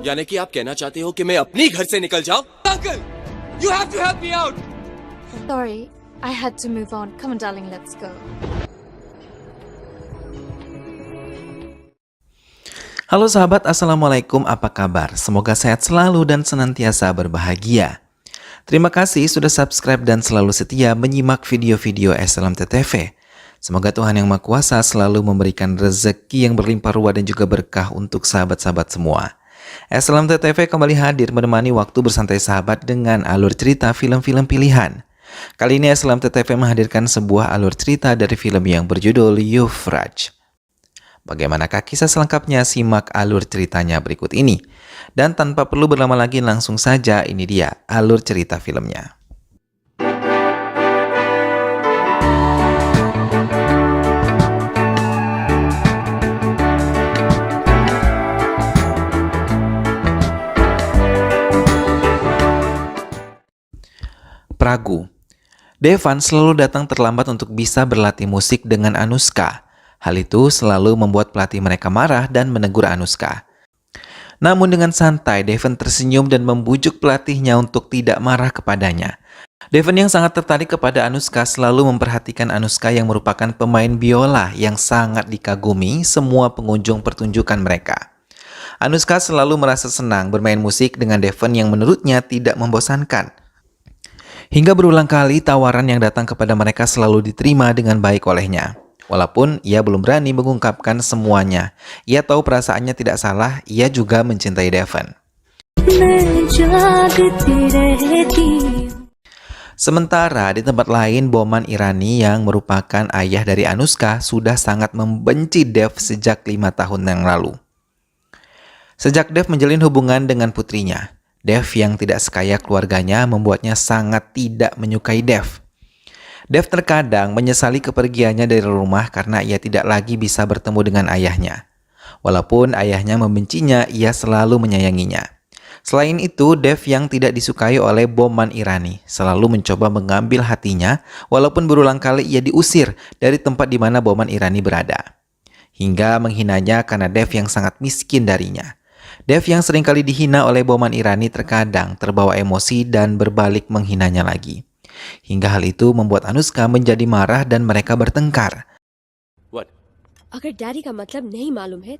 यानी कि आप कहना चाहते हो कि मैं अपनी घर से निकल जाऊं? Uncle, you have to help me out. Sorry, I had to move on. Come on, darling, let's go. Halo sahabat, Assalamualaikum, apa kabar? Semoga sehat selalu dan senantiasa berbahagia. Terima kasih sudah subscribe dan selalu setia menyimak video-video SLMT-TV. Semoga Tuhan Yang Maha Kuasa selalu memberikan rezeki yang berlimpah ruah dan juga berkah untuk sahabat-sahabat semua. SLMT-TV kembali hadir menemani waktu bersantai sahabat dengan alur cerita film-film pilihan. Kali ini SLMT-TV menghadirkan sebuah alur cerita dari film yang berjudul Yuvraj. Bagaimanakah kisah selengkapnya? Simak alur ceritanya berikut ini. Dan tanpa perlu berlama lagi, langsung saja ini dia alur cerita filmnya. Pragu. Devan selalu datang terlambat untuk bisa berlatih musik dengan Anushka. Hal itu selalu membuat pelatih mereka marah dan menegur Anushka. Namun dengan santai, Devan tersenyum dan membujuk pelatihnya untuk tidak marah kepadanya. Devan yang sangat tertarik kepada Anushka selalu memperhatikan Anushka yang merupakan pemain biola yang sangat dikagumi semua pengunjung pertunjukan mereka. Anushka selalu merasa senang bermain musik dengan Devan yang menurutnya tidak membosankan. Hingga berulang kali tawaran yang datang kepada mereka selalu diterima dengan baik olehnya. Walaupun ia belum berani mengungkapkan semuanya, ia tahu perasaannya tidak salah, ia juga mencintai Devan. Sementara di tempat lain, Boman Irani yang merupakan ayah dari Anushka sudah sangat membenci Dev sejak 5 tahun yang lalu. Sejak Dev menjalin hubungan dengan putrinya, Dev yang tidak sekaya keluarganya membuatnya sangat tidak menyukai Dev. Dev terkadang menyesali kepergiannya dari rumah karena ia tidak lagi bisa bertemu dengan ayahnya. Walaupun ayahnya membencinya, ia selalu menyayanginya. Selain itu, Dev yang tidak disukai oleh Boman Irani selalu mencoba mengambil hatinya, walaupun berulang kali ia diusir dari tempat di mana Boman Irani berada. Hingga menghinanya karena Dev yang sangat miskin darinya. Dev yang seringkali dihina oleh Boman Irani terkadang terbawa emosi dan berbalik menghinanya lagi. Hingga hal itu membuat Anushka menjadi marah dan mereka bertengkar. What? अगर डैडी का मतलब नहीं मालूम है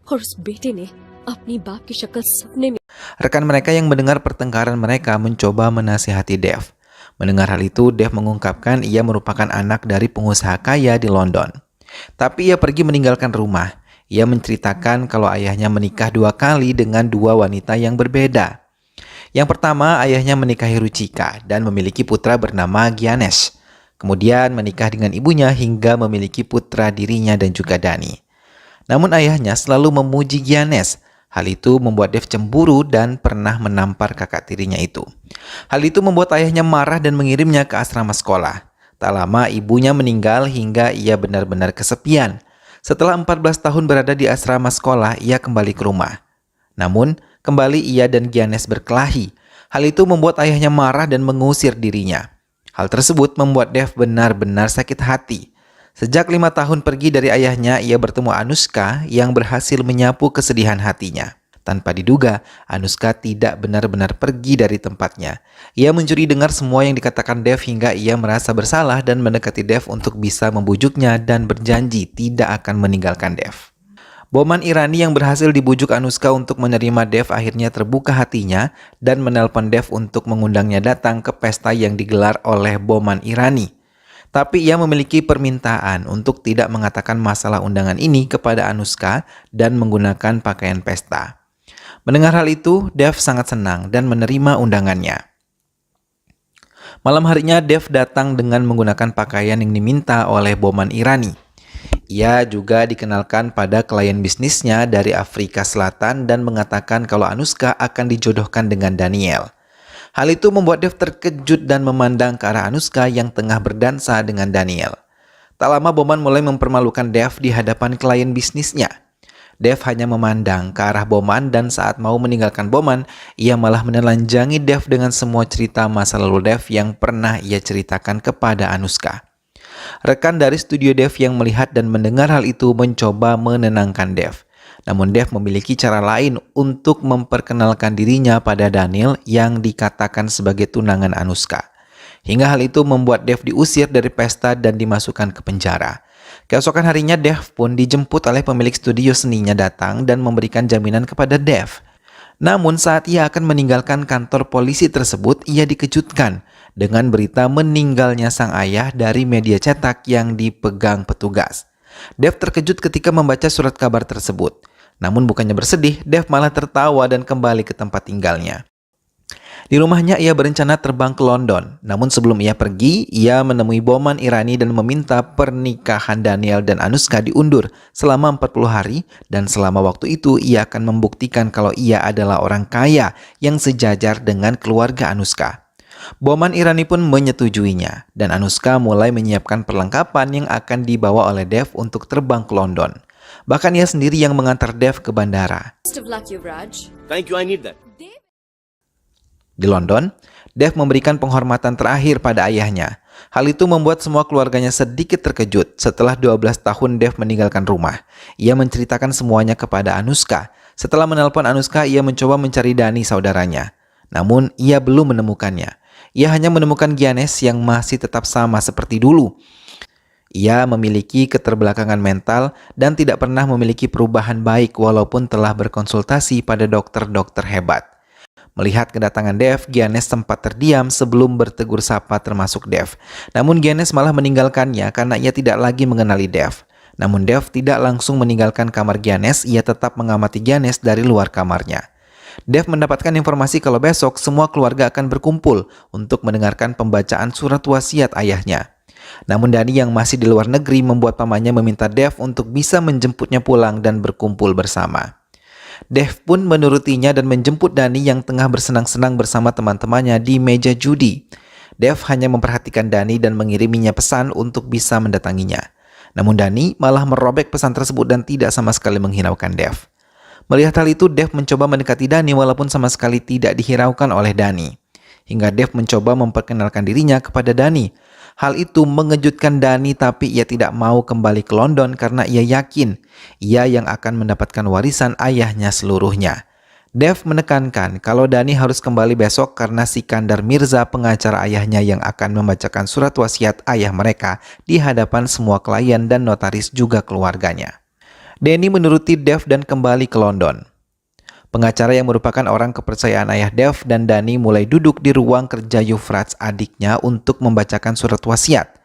और उस बेटे ने अपनी बाप की शक्ल सपने में. Rekan mereka yang mendengar pertengkaran mereka mencoba menasihati Dev. Mendengar hal itu, Dev mengungkapkan ia merupakan anak dari pengusaha kaya di London. Tapi ia pergi meninggalkan rumah. Ia menceritakan kalau ayahnya menikah 2 kali dengan 2 wanita yang berbeda. Yang pertama, ayahnya menikahi Ruchika dan memiliki putra bernama Gyanesh. Kemudian menikah dengan ibunya hingga memiliki putra dirinya dan juga Dani. Namun ayahnya selalu memuji Gyanesh. Hal itu membuat Dev cemburu dan pernah menampar kakak tirinya itu. Hal itu membuat ayahnya marah dan mengirimnya ke asrama sekolah. Tak lama ibunya meninggal hingga ia benar-benar kesepian. Setelah 14 tahun berada di asrama sekolah, ia kembali ke rumah. Namun, kembali ia dan Gyanesh berkelahi. Hal itu membuat ayahnya marah dan mengusir dirinya. Hal tersebut membuat Dev benar-benar sakit hati. Sejak 5 tahun pergi dari ayahnya, ia bertemu Anushka yang berhasil menyapu kesedihan hatinya. Tanpa diduga, Anushka tidak benar-benar pergi dari tempatnya. Ia mencuri dengar semua yang dikatakan Dev hingga ia merasa bersalah dan mendekati Dev untuk bisa membujuknya dan berjanji tidak akan meninggalkan Dev. Boman Irani yang berhasil dibujuk Anushka untuk menerima Dev akhirnya terbuka hatinya dan menelpon Dev untuk mengundangnya datang ke pesta yang digelar oleh Boman Irani. Tapi ia memiliki permintaan untuk tidak mengatakan masalah undangan ini kepada Anushka dan menggunakan pakaian pesta. Mendengar hal itu, Dev sangat senang dan menerima undangannya. Malam harinya, Dev datang dengan menggunakan pakaian yang diminta oleh Boman Irani. Ia juga dikenalkan pada klien bisnisnya dari Afrika Selatan dan mengatakan kalau Anushka akan dijodohkan dengan Daniel. Hal itu membuat Dev terkejut dan memandang ke arah Anushka yang tengah berdansa dengan Daniel. Tak lama Boman mulai mempermalukan Dev di hadapan klien bisnisnya. Dev hanya memandang ke arah Bowman dan saat mau meninggalkan Bowman, ia malah menelanjangi Dev dengan semua cerita masa lalu Dev yang pernah ia ceritakan kepada Anushka. Rekan dari studio Dev yang melihat dan mendengar hal itu mencoba menenangkan Dev. Namun Dev memiliki cara lain untuk memperkenalkan dirinya pada Daniel yang dikatakan sebagai tunangan Anushka. Hingga hal itu membuat Dev diusir dari pesta dan dimasukkan ke penjara. Keesokan harinya Dev pun dijemput oleh pemilik studio seninya datang dan memberikan jaminan kepada Dev. Namun saat ia akan meninggalkan kantor polisi tersebut, ia dikejutkan dengan berita meninggalnya sang ayah dari media cetak yang dipegang petugas. Dev terkejut ketika membaca surat kabar tersebut. Namun bukannya bersedih, Dev malah tertawa dan kembali ke tempat tinggalnya. Di rumahnya ia berencana terbang ke London. Namun sebelum ia pergi, ia menemui Boman Irani dan meminta pernikahan Daniel dan Anushka diundur selama 40 hari dan selama waktu itu ia akan membuktikan kalau ia adalah orang kaya yang sejajar dengan keluarga Anushka. Boman Irani pun menyetujuinya dan Anushka mulai menyiapkan perlengkapan yang akan dibawa oleh Dev untuk terbang ke London. Bahkan ia sendiri yang mengantar Dev ke bandara. Best of luck, Yuvraj. Thank you, I need that. Di London, Dev memberikan penghormatan terakhir pada ayahnya. Hal itu membuat semua keluarganya sedikit terkejut setelah 12 tahun Dev meninggalkan rumah. Ia menceritakan semuanya kepada Anushka. Setelah menelpon Anushka, ia mencoba mencari Dani saudaranya. Namun, ia belum menemukannya. Ia hanya menemukan Giannis yang masih tetap sama seperti dulu. Ia memiliki keterbelakangan mental dan tidak pernah memiliki perubahan baik walaupun telah berkonsultasi pada dokter-dokter hebat. Melihat kedatangan Dev, Giannis sempat terdiam sebelum bertegur sapa termasuk Dev. Namun Giannis malah meninggalkannya karena ia tidak lagi mengenali Dev. Namun Dev tidak langsung meninggalkan kamar Giannis, ia tetap mengamati Giannis dari luar kamarnya. Dev mendapatkan informasi kalau besok semua keluarga akan berkumpul untuk mendengarkan pembacaan surat wasiat ayahnya. Namun Dani yang masih di luar negeri membuat pamannya meminta Dev untuk bisa menjemputnya pulang dan berkumpul bersama. Dev pun menurutinya dan menjemput Dani yang tengah bersenang-senang bersama teman-temannya di meja judi. Dev hanya memperhatikan Dani dan mengiriminya pesan untuk bisa mendatanginya. Namun Dani malah merobek pesan tersebut dan tidak sama sekali menghiraukan Dev. Melihat hal itu, Dev mencoba mendekati Dani walaupun sama sekali tidak dihiraukan oleh Dani. Hingga Dev mencoba memperkenalkan dirinya kepada Dani. Hal itu mengejutkan Dani tapi ia tidak mau kembali ke London karena ia yakin ia yang akan mendapatkan warisan ayahnya seluruhnya. Dev menekankan kalau Dani harus kembali besok karena Sikandar Mirza pengacara ayahnya yang akan membacakan surat wasiat ayah mereka di hadapan semua klien dan notaris juga keluarganya. Dani menuruti Dev dan kembali ke London. Pengacara yang merupakan orang kepercayaan ayah Dev dan Dani mulai duduk di ruang kerja Yuvraj adiknya untuk membacakan surat wasiat.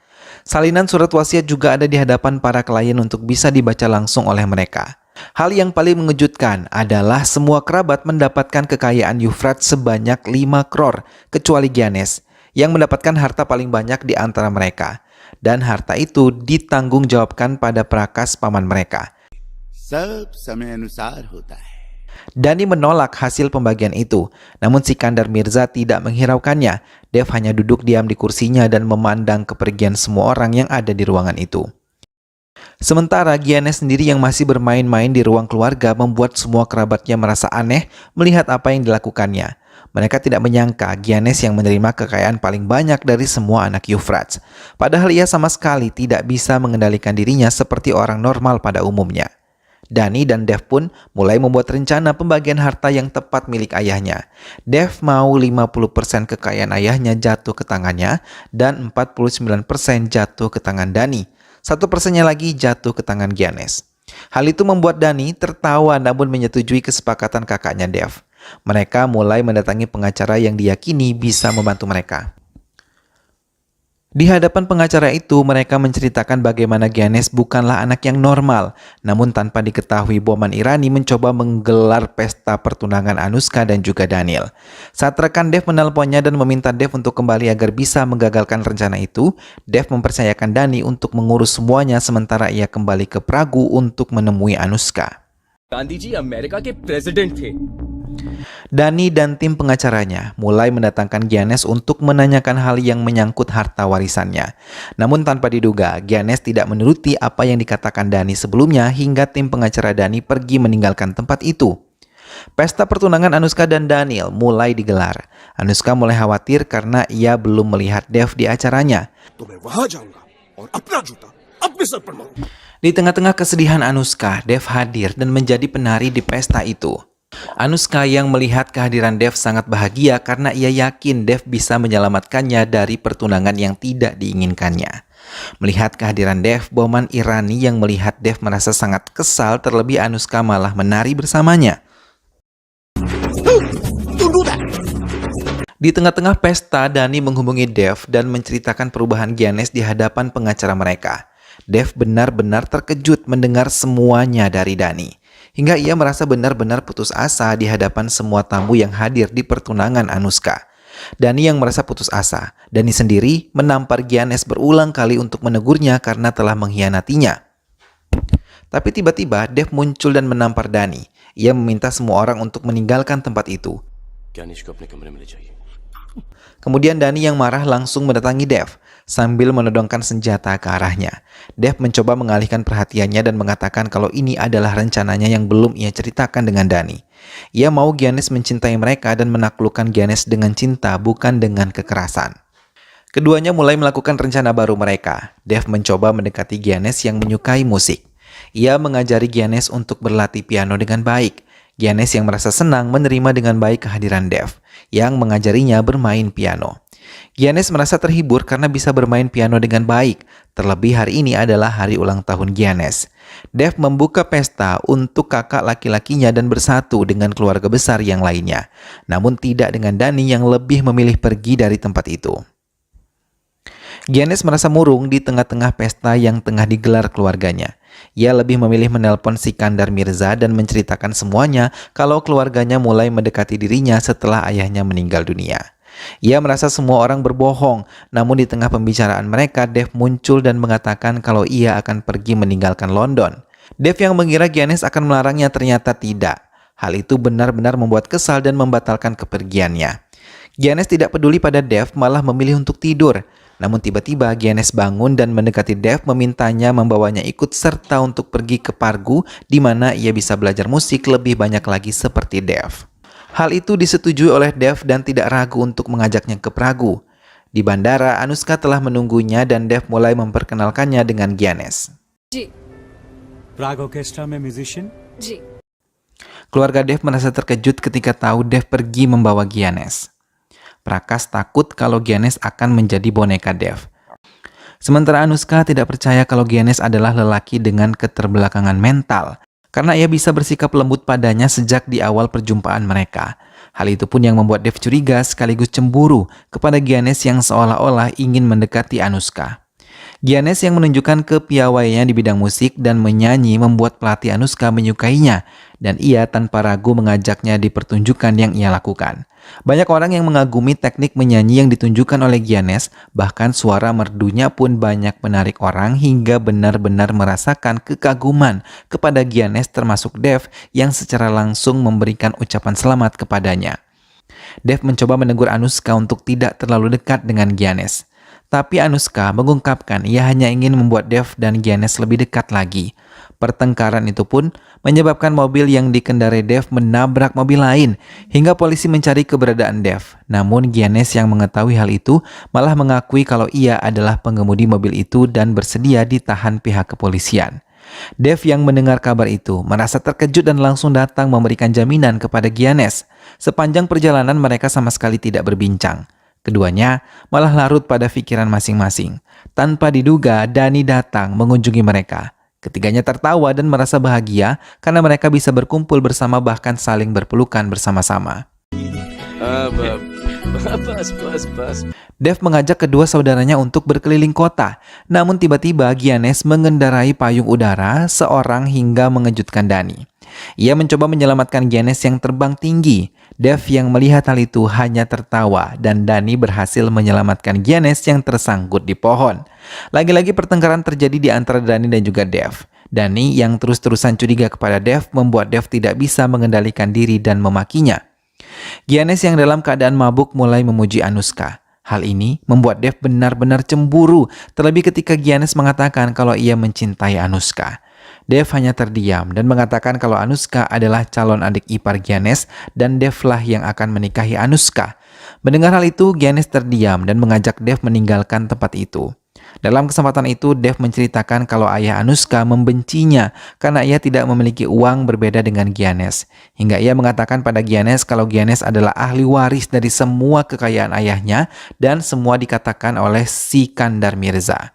Salinan surat wasiat juga ada di hadapan para klien untuk bisa dibaca langsung oleh mereka. Hal yang paling mengejutkan adalah semua kerabat mendapatkan kekayaan Yuvraj sebanyak 5 crore kecuali Giannis yang mendapatkan harta paling banyak di antara mereka. Dan harta itu ditanggungjawabkan pada prakas paman mereka. सब समय अनुसार होता है. Dani menolak hasil pembagian itu, namun Sikandar Mirza tidak menghiraukannya. Dev hanya duduk diam di kursinya dan memandang kepergian semua orang yang ada di ruangan itu. Sementara Giannis sendiri yang masih bermain-main di ruang keluarga membuat semua kerabatnya merasa aneh melihat apa yang dilakukannya. Mereka tidak menyangka Giannis yang menerima kekayaan paling banyak dari semua anak Yuvraj. Padahal ia sama sekali tidak bisa mengendalikan dirinya seperti orang normal pada umumnya. Dani dan Dev pun mulai membuat rencana pembagian harta yang tepat milik ayahnya. Dev mau 50% kekayaan ayahnya jatuh ke tangannya dan 49% jatuh ke tangan Dani. 1%-nya lagi jatuh ke tangan Giannis. Hal itu membuat Dani tertawa namun menyetujui kesepakatan kakaknya Dev. Mereka mulai mendatangi pengacara yang diyakini bisa membantu mereka. Di hadapan pengacara itu, mereka menceritakan bagaimana Giannis bukanlah anak yang normal. Namun tanpa diketahui, Boman Irani mencoba menggelar pesta pertunangan Anushka dan juga Daniel. Saat rekan Dev menelponnya dan meminta Dev untuk kembali agar bisa menggagalkan rencana itu, Dev mempercayakan Dani untuk mengurus semuanya sementara ia kembali ke Pragu untuk menemui Anushka. Gandhi ji America के president थे. Dani dan tim pengacaranya mulai mendatangkan Giannis untuk menanyakan hal yang menyangkut harta warisannya. Namun tanpa diduga, Giannis tidak menuruti apa yang dikatakan Dani sebelumnya hingga tim pengacara Dani pergi meninggalkan tempat itu. Pesta pertunangan Anushka dan Daniel mulai digelar. Anushka mulai khawatir karena ia belum melihat Dev di acaranya. तो मैं वहां जाऊंगा और अपना जूता अपने सर पर मारूंगा. Di tengah-tengah kesedihan Anushka, Dev hadir dan menjadi penari di pesta itu. Anushka yang melihat kehadiran Dev sangat bahagia karena ia yakin Dev bisa menyelamatkannya dari pertunangan yang tidak diinginkannya. Melihat kehadiran Dev, Boman Irani yang melihat Dev merasa sangat kesal, terlebih Anushka malah menari bersamanya. Di tengah-tengah pesta, Dani menghubungi Dev dan menceritakan perubahan Giannis di hadapan pengacara mereka. Dev benar-benar terkejut mendengar semuanya dari Dani. Hingga ia merasa benar-benar putus asa di hadapan semua tamu yang hadir di pertunangan Anushka. Dani yang merasa putus asa. Dani sendiri menampar Giannis berulang kali untuk menegurnya karena telah mengkhianatinya. Tapi tiba-tiba Dev muncul dan menampar Dani. Ia meminta semua orang untuk meninggalkan tempat itu. Gyanesh को अपने कमरे में ले जाइए. Kemudian Dani yang marah langsung mendatangi Dev sambil menodongkan senjata ke arahnya. Dev mencoba mengalihkan perhatiannya dan mengatakan kalau ini adalah rencananya yang belum ia ceritakan dengan Dani. Ia mau Giannis mencintai mereka dan menaklukkan Giannis dengan cinta, bukan dengan kekerasan. Keduanya mulai melakukan rencana baru mereka. Dev mencoba mendekati Giannis yang menyukai musik. Ia mengajari Giannis untuk berlatih piano dengan baik. Giannis yang merasa senang menerima dengan baik kehadiran Dev yang mengajarinya bermain piano. Giannis merasa terhibur karena bisa bermain piano dengan baik. Terlebih hari ini adalah hari ulang tahun Giannis. Dev membuka pesta untuk kakak laki-lakinya dan bersatu dengan keluarga besar yang lainnya. Namun tidak dengan Dani yang lebih memilih pergi dari tempat itu. Giannis merasa murung di tengah-tengah pesta yang tengah digelar keluarganya. Ia lebih memilih menelpon Sikandar Mirza dan menceritakan semuanya kalau keluarganya mulai mendekati dirinya setelah ayahnya meninggal dunia. Ia merasa semua orang berbohong, namun di tengah pembicaraan mereka, Dev muncul dan mengatakan kalau ia akan pergi meninggalkan London. Dev yang mengira Giannis akan melarangnya ternyata tidak. Hal itu benar-benar membuat kesal dan membatalkan kepergiannya. Giannis tidak peduli pada Dev, malah memilih untuk tidur. Namun tiba-tiba Giannis bangun dan mendekati Dev memintanya membawanya ikut serta untuk pergi ke Pargu di mana ia bisa belajar musik lebih banyak lagi seperti Dev. Hal itu disetujui oleh Dev dan tidak ragu untuk mengajaknya ke Pragu. Di bandara, Anushka telah menunggunya dan Dev mulai memperkenalkannya dengan Giannis. जी प्राग ऑर्केस्ट्रा में म्यूजिशियन. जी Keluarga Dev merasa terkejut ketika tahu Dev pergi membawa Giannis. Prakas takut kalau Giannis akan menjadi boneka Dev. Sementara Anushka tidak percaya kalau Giannis adalah lelaki dengan keterbelakangan mental, karena ia bisa bersikap lembut padanya sejak di awal perjumpaan mereka. Hal itu pun yang membuat Dev curiga sekaligus cemburu kepada Giannis yang seolah-olah ingin mendekati Anushka. Giannis yang menunjukkan kepiawaiannya di bidang musik dan menyanyi membuat pelatih Anushka menyukainya, dan ia tanpa ragu mengajaknya di pertunjukan yang ia lakukan. Banyak orang yang mengagumi teknik menyanyi yang ditunjukkan oleh Giannis, bahkan suara merdunya pun banyak menarik orang hingga benar-benar merasakan kekaguman kepada Giannis termasuk Dev yang secara langsung memberikan ucapan selamat kepadanya. Dev mencoba menegur Anushka untuk tidak terlalu dekat dengan Giannis. Tapi Anushka mengungkapkan ia hanya ingin membuat Dev dan Giannis lebih dekat lagi. Pertengkaran itu pun menyebabkan mobil yang dikendarai Dev menabrak mobil lain hingga polisi mencari keberadaan Dev. Namun Giannis yang mengetahui hal itu malah mengakui kalau ia adalah pengemudi mobil itu dan bersedia ditahan pihak kepolisian. Dev yang mendengar kabar itu merasa terkejut dan langsung datang memberikan jaminan kepada Giannis. Sepanjang perjalanan mereka sama sekali tidak berbincang. Keduanya malah larut pada pikiran masing-masing. Tanpa diduga, Dani datang mengunjungi mereka. Ketiganya tertawa dan merasa bahagia karena mereka bisa berkumpul bersama bahkan saling berpelukan bersama-sama. बस. Dev mengajak kedua saudaranya untuk berkeliling kota. Namun tiba-tiba Giannis mengendarai payung udara seorang hingga mengejutkan Dani. Ia mencoba menyelamatkan Giannis yang terbang tinggi. Dev yang melihat hal itu hanya tertawa dan Dani berhasil menyelamatkan Giannis yang tersangkut di pohon. Lagi-lagi pertengkaran terjadi di antara Dani dan juga Dev. Dani yang terus-terusan curiga kepada Dev membuat Dev tidak bisa mengendalikan diri dan memakinya. Giannis yang dalam keadaan mabuk mulai memuji Anushka. Hal ini membuat Dev benar-benar cemburu, terlebih ketika Giannis mengatakan kalau ia mencintai Anushka. Dev hanya terdiam dan mengatakan kalau Anushka adalah calon adik ipar Giannis dan Dev lah yang akan menikahi Anushka. Mendengar hal itu, Giannis terdiam dan mengajak Dev meninggalkan tempat itu. Dalam kesempatan itu, Dev menceritakan kalau ayah Anushka membencinya karena ia tidak memiliki uang berbeda dengan Giannis. Hingga ia mengatakan pada Giannis kalau Giannis adalah ahli waris dari semua kekayaan ayahnya dan semua dikatakan oleh Sikandar Mirza.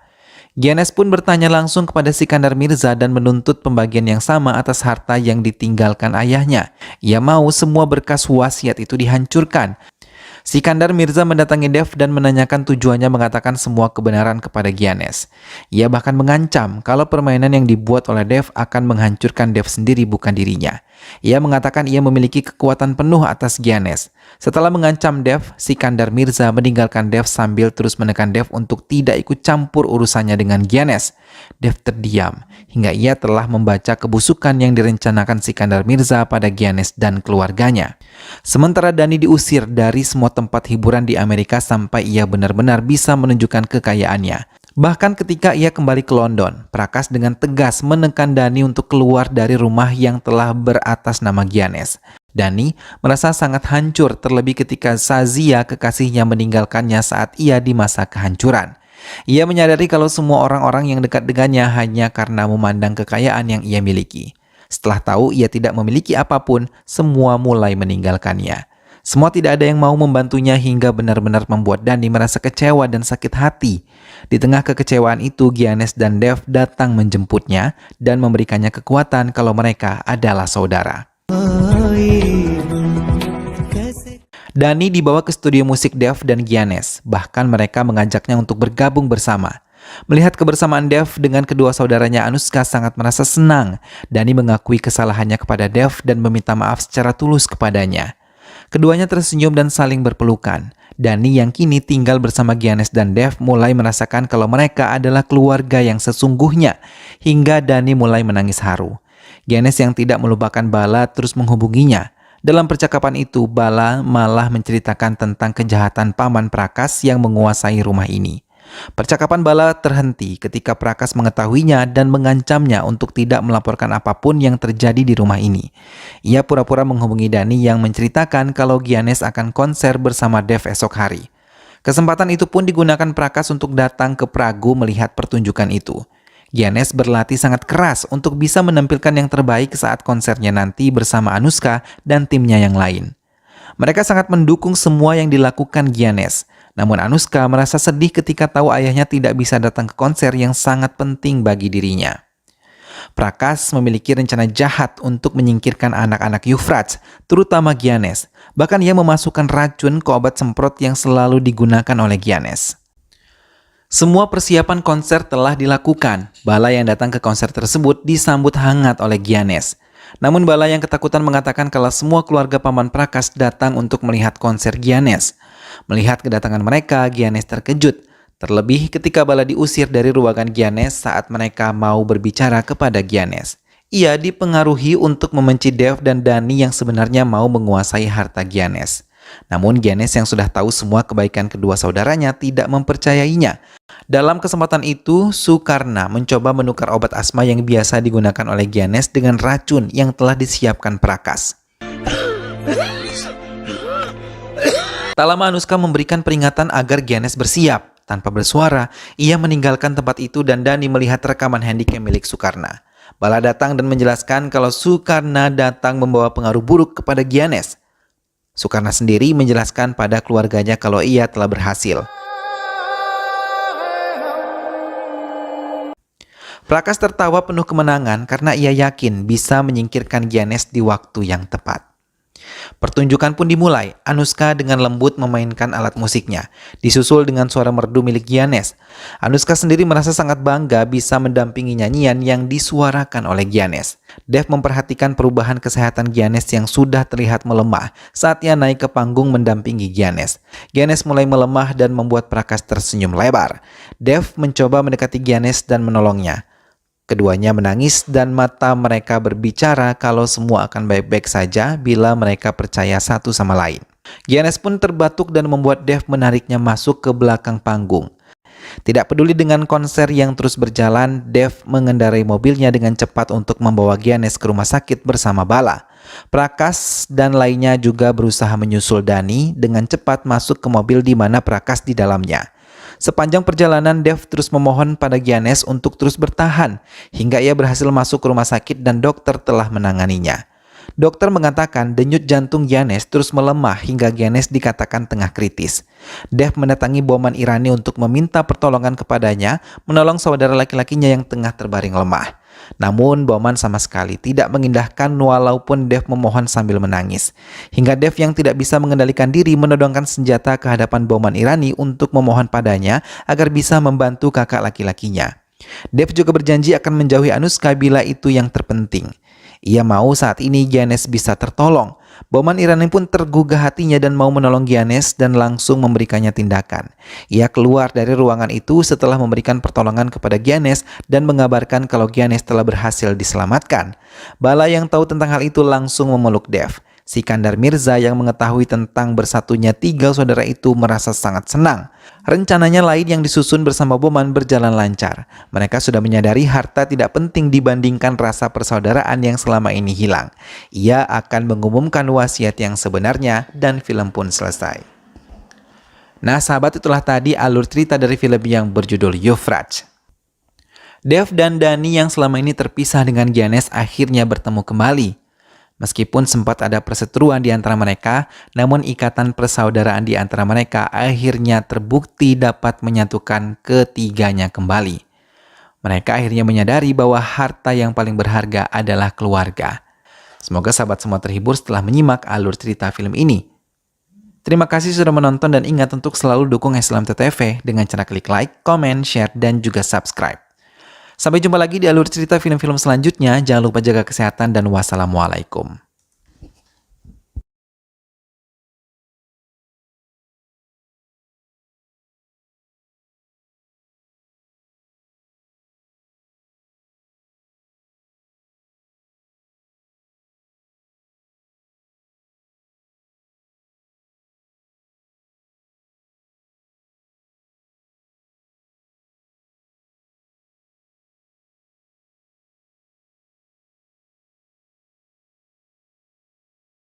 Giannis pun bertanya langsung kepada Sikandar Mirza dan menuntut pembagian yang sama atas harta yang ditinggalkan ayahnya. Ia mau semua berkas wasiat itu dihancurkan. Sikandar Mirza mendatangi Dev dan menanyakan tujuannya mengatakan semua kebenaran kepada Giannis. Ia bahkan mengancam kalau permainan yang dibuat oleh Dev akan menghancurkan Dev sendiri bukan dirinya. Ia mengatakan ia memiliki kekuatan penuh atas Giannis. Setelah mengancam Dev, Sikandar Mirza meninggalkan Dev sambil terus menekan Dev untuk tidak ikut campur urusannya dengan Giannis. Dev terdiam hingga ia telah membaca kebusukan yang direncanakan Sikandar Mirza pada Giannis dan keluarganya. Sementara Dhani diusir dari semua tempat hiburan di Amerika sampai ia benar-benar bisa menunjukkan kekayaannya. Bahkan ketika ia kembali ke London, Prakas dengan tegas menekan Dhani untuk keluar dari rumah yang telah beratas nama Giannis. Dhani merasa sangat hancur terlebih ketika Shazia kekasihnya meninggalkannya saat ia di masa kehancuran. Ia menyadari kalau semua orang-orang yang dekat dengannya hanya karena memandang kekayaan yang ia miliki. Setelah tahu ia tidak memiliki apapun, semua mulai meninggalkannya. Semua tidak ada yang mau membantunya hingga benar-benar membuat Dhani merasa kecewa dan sakit hati. Di tengah kekecewaan itu, Giannis dan Dev datang menjemputnya dan memberikannya kekuatan kalau mereka adalah saudara. Dhani dibawa ke studio musik Dev dan Giannis, bahkan mereka mengajaknya untuk bergabung bersama. Melihat kebersamaan Dev dengan kedua saudaranya, Anushka sangat merasa senang. Dhani mengakui kesalahannya kepada Dev dan meminta maaf secara tulus kepadanya. Keduanya tersenyum dan saling berpelukan. Dhani yang kini tinggal bersama Giannis dan Dev mulai merasakan kalau mereka adalah keluarga yang sesungguhnya, hingga Dhani mulai menangis haru. Giannis yang tidak melupakan Bala terus menghubunginya. Dalam percakapan itu, Bala malah menceritakan tentang kejahatan paman Prakas yang menguasai rumah ini. Percakapan Bala terhenti ketika Prakas mengetahuinya dan mengancamnya untuk tidak melaporkan apapun yang terjadi di rumah ini. Ia pura-pura menghubungi Dhani yang menceritakan kalau Giannis akan konser bersama Dev esok hari. Kesempatan itu pun digunakan Prakas untuk datang ke Pragu melihat pertunjukan itu. Giannis berlatih sangat keras untuk bisa menampilkan yang terbaik saat konsernya nanti bersama Anushka dan timnya yang lain. Mereka sangat mendukung semua yang dilakukan Giannis. Namun Anushka merasa sedih ketika tahu ayahnya tidak bisa datang ke konser yang sangat penting bagi dirinya. Prakas memiliki rencana jahat untuk menyingkirkan anak-anak Yuvraj, terutama Giannis. Bahkan ia memasukkan racun ke obat semprot yang selalu digunakan oleh Giannis. Semua persiapan konser telah dilakukan. Bala yang datang ke konser tersebut disambut hangat oleh Giannis. Namun Bala yang ketakutan mengatakan kalau semua keluarga paman Prakas datang untuk melihat konser Giannis. Melihat kedatangan mereka, Giannis terkejut. Terlebih ketika Bala diusir dari ruangan Giannis saat mereka mau berbicara kepada Giannis. Ia dipengaruhi untuk membenci Dev dan Dhani yang sebenarnya mau menguasai harta Giannis. Namun Giannis yang sudah tahu semua kebaikan kedua saudaranya tidak mempercayainya. Dalam kesempatan itu, Sukarna mencoba menukar obat asma yang biasa digunakan oleh Giannis dengan racun yang telah disiapkan Prakas. Tak lama Anushka memberikan peringatan agar Giannis bersiap. Tanpa bersuara, ia meninggalkan tempat itu dan Dhani melihat rekaman handycam milik Sukarna. Bala datang dan menjelaskan kalau Sukarna datang membawa pengaruh buruk kepada Giannis. Sukarna sendiri menjelaskan pada keluarganya kalau ia telah berhasil. Prakas tertawa penuh kemenangan karena ia yakin bisa menyingkirkan Giannis di waktu yang tepat. Pertunjukan pun dimulai. Anushka dengan lembut memainkan alat musiknya, disusul dengan suara merdu milik Giannis. Anushka sendiri merasa sangat bangga bisa mendampingi nyanyian yang disuarakan oleh Giannis. Dev memperhatikan perubahan kesehatan Giannis yang sudah terlihat melemah saat ia naik ke panggung mendampingi Giannis. Giannis mulai melemah dan membuat Prakas tersenyum lebar. Dev mencoba mendekati Giannis dan menolongnya. Keduanya menangis dan mata mereka berbicara kalau semua akan baik-baik saja bila mereka percaya satu sama lain. Giannis pun terbatuk dan membuat Dave menariknya masuk ke belakang panggung. Tidak peduli dengan konser yang terus berjalan, Dave mengendarai mobilnya dengan cepat untuk membawa Giannis ke rumah sakit bersama Bala. Prakas dan lainnya juga berusaha menyusul Dani dengan cepat masuk ke mobil di mana Prakas di dalamnya. Sepanjang perjalanan, Dave terus memohon pada Giannis untuk terus bertahan hingga ia berhasil masuk ke rumah sakit dan dokter telah menanganinya. Dokter mengatakan denyut jantung Giannis terus melemah hingga Giannis dikatakan tengah kritis. Dave mendatangi Bowman Irani untuk meminta pertolongan kepadanya menolong saudara laki-lakinya yang tengah terbaring lemah. Namun Bowman sama sekali tidak mengindahkan walaupun Dave memohon sambil menangis. Hingga Dave yang tidak bisa mengendalikan diri menodongkan senjata ke hadapan Bowman Irani untuk memohon padanya agar bisa membantu kakak laki-lakinya. Dave juga berjanji akan menjauhi Anushka bila itu yang terpenting. Ia mau saat ini Giannis bisa tertolong. Bowman Irani pun tergugah hatinya dan mau menolong Giannis dan langsung memberikannya tindakan. Ia keluar dari ruangan itu setelah memberikan pertolongan kepada Giannis dan mengabarkan kalau Giannis telah berhasil diselamatkan. Bala yang tahu tentang hal itu langsung memeluk Dave. Sikandar Mirza yang mengetahui tentang bersatunya tiga saudara itu merasa sangat senang. Rencananya lain yang disusun bersama Bowman berjalan lancar. Mereka sudah menyadari harta tidak penting dibandingkan rasa persaudaraan yang selama ini hilang. Ia akan mengumumkan wasiat yang sebenarnya dan film pun selesai. Nah sahabat, itulah tadi alur cerita dari film yang berjudul Euphrates. Dave dan Dani yang selama ini terpisah dengan Giannis akhirnya bertemu kembali. Meskipun sempat ada perseteruan di antara mereka, namun ikatan persaudaraan di antara mereka akhirnya terbukti dapat menyatukan ketiganya kembali. Mereka akhirnya menyadari bahwa harta yang paling berharga adalah keluarga. Semoga sahabat semua terhibur setelah menyimak alur cerita film ini. Terima kasih sudah menonton dan ingat untuk selalu dukung Islam TTV dengan cara klik like, comment, share, dan juga subscribe. Sampai jumpa lagi di alur cerita film-film selanjutnya. Jangan lupa jaga kesehatan dan wassalamualaikum.